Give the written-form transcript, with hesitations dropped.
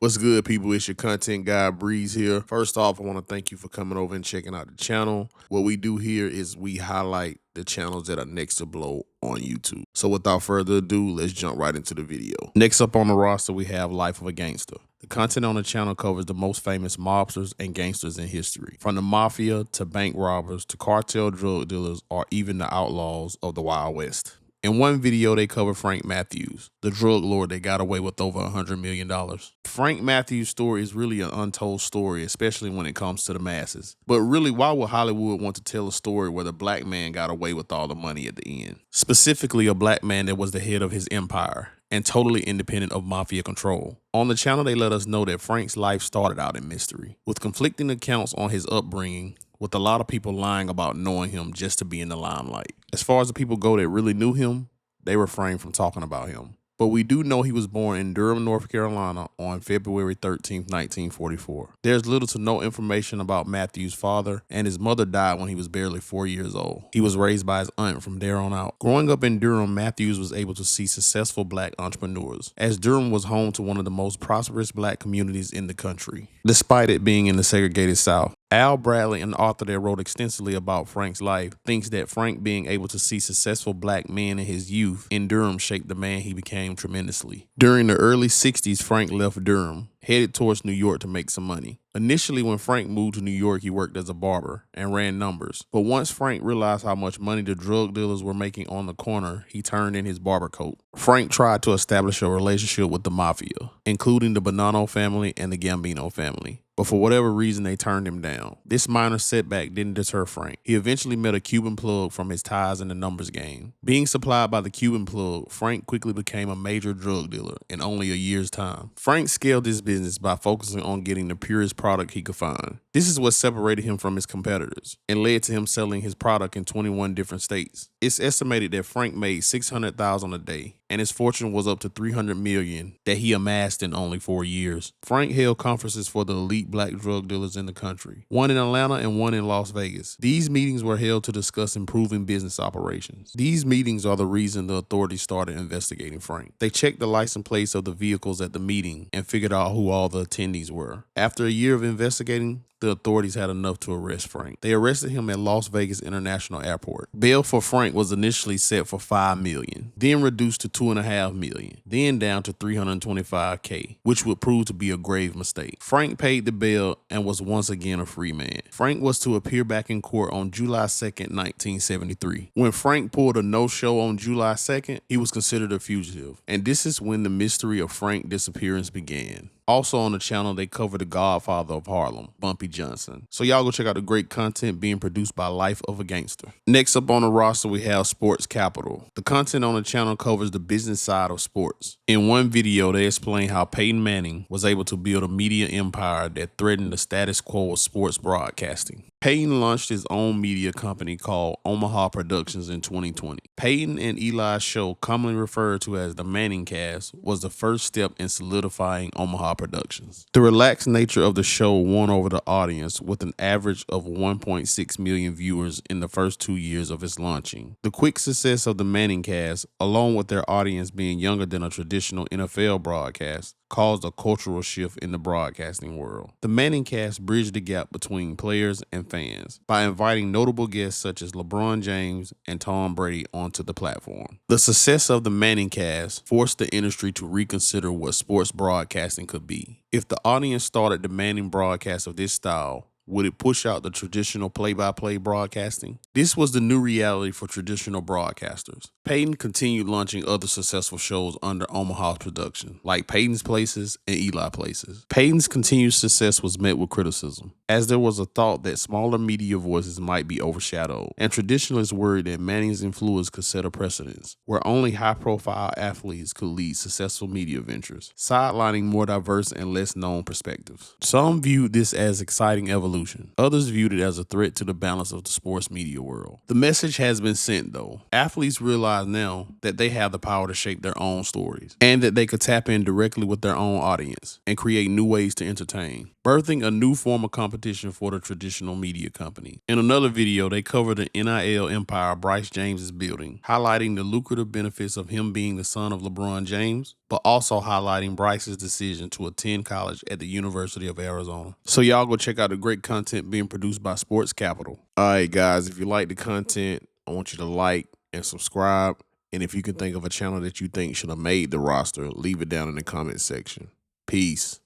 What's good, people? It's your content guy, Breeze here. First off, I want to thank you for coming over and checking out the channel. What we do here is we highlight the channels that are next to blow on YouTube. So without further ado, let's jump right into the video. Next up on the roster, we have Life of a Gangster. The content on the channel covers the most famous mobsters and gangsters in history, from the mafia to bank robbers to cartel drug dealers or even the outlaws of the Wild West. In one video, they cover Frank Matthews, the drug lord that got away with over $100 million. Frank Matthews' story is really an untold story, especially when it comes to the masses. But really, why would Hollywood want to tell a story where the black man got away with all the money at the end? Specifically, a black man that was the head of his empire and totally independent of mafia control. On the channel, they let us know that Frank's life started out in mystery, with conflicting accounts on his upbringing, with a lot of people lying about knowing him just to be in the limelight. As far as the people go that really knew him, they refrain from talking about him. But we do know he was born in Durham, North Carolina on February 13th, 1944. There's little to no information about Matthew's father, and his mother died when he was barely 4 years old. He was raised by his aunt from there on out. Growing up in Durham, Matthews was able to see successful black entrepreneurs, as Durham was home to one of the most prosperous black communities in the country, despite it being in the segregated South. Al Bradley, an author that wrote extensively about Frank's life, thinks that Frank being able to see successful black men in his youth in Durham shaped the man he became tremendously. During the early 60s, Frank left Durham, headed towards New York to make some money. Initially, when Frank moved to New York, he worked as a barber and ran numbers. But once Frank realized how much money the drug dealers were making on the corner, he turned in his barber coat. Frank tried to establish a relationship with the mafia, including the Bonanno family and the Gambino family. But for whatever reason, they turned him down. This minor setback didn't deter Frank. He eventually met a Cuban plug from his ties in the numbers game. Being supplied by the Cuban plug, Frank quickly became a major drug dealer in only a year's time. Frank scaled his business by focusing on getting the purest product he could find. This is what separated him from his competitors and led to him selling his product in 21 different states. It's estimated that Frank made $600,000 a day, and his fortune was up to $300 million that he amassed in only 4 years. Frank held conferences for the elite black drug dealers in the country, one in Atlanta and one in Las Vegas. These meetings were held to discuss improving business operations. These meetings are the reason the authorities started investigating Frank. They checked the license plates of the vehicles at the meeting and figured out who all the attendees were. After a year of investigating, the authorities had enough to arrest Frank. They arrested him at Las Vegas International Airport. Bail for Frank was initially set for $5 million, then reduced to $2.5 million, then down to $325K, which would prove to be a grave mistake. Frank paid the bail and was once again a free man. Frank was to appear back in court on July 2nd, 1973. When Frank pulled a no-show on July 2nd, he was considered a fugitive, and this is when the mystery of Frank's disappearance began. Also on the channel, they cover the godfather of Harlem, Bumpy Johnson. So y'all go check out the great content being produced by Life of a Gangster. Next up on the roster, we have Sports Capital. The content on the channel covers the business side of sports. In one video, they explain how Peyton Manning was able to build a media empire that threatened the status quo of sports broadcasting. Peyton launched his own media company called Omaha Productions in 2020. Peyton and Eli's show, commonly referred to as the Manning Cast, was the first step in solidifying Omaha Productions. The relaxed nature of the show won over the audience with an average of 1.6 million viewers in the first 2 years of its launching. The quick success of the Manning Cast, along with their audience being younger than a traditional NFL broadcast, caused a cultural shift in the broadcasting world. The Manning Cast bridged the gap between players and fans by inviting notable guests such as LeBron James and Tom Brady onto the platform. The success of the Manning Cast forced the industry to reconsider what sports broadcasting could be. If the audience started demanding broadcasts of this style, would it push out the traditional play-by-play broadcasting? This was the new reality for traditional broadcasters. Peyton continued launching other successful shows under Omaha's production, like Peyton's Places and Eli Places. Peyton's continued success was met with criticism, as there was a thought that smaller media voices might be overshadowed, and traditionalists worried that Manning's influence could set a precedence, where only high-profile athletes could lead successful media ventures, sidelining more diverse and less-known perspectives. Some viewed this as exciting evolution. Others viewed it as a threat to the balance of the sports media world. The message has been sent, though. Athletes realize now that they have the power to shape their own stories, and that they could tap in directly with their own audience and create new ways to entertain, birthing a new form of competition for the traditional media company. In another video, they cover the NIL empire Bryce James is building, highlighting the lucrative benefits of him being the son of LeBron James, but also highlighting Bryce's decision to attend college at the University of Arizona. So y'all go check out the great content being produced by Sports Capital. All right, guys, if you like the content, I want you to like and subscribe. And if you can think of a channel that you think should have made the roster, leave it down in the comment section. Peace.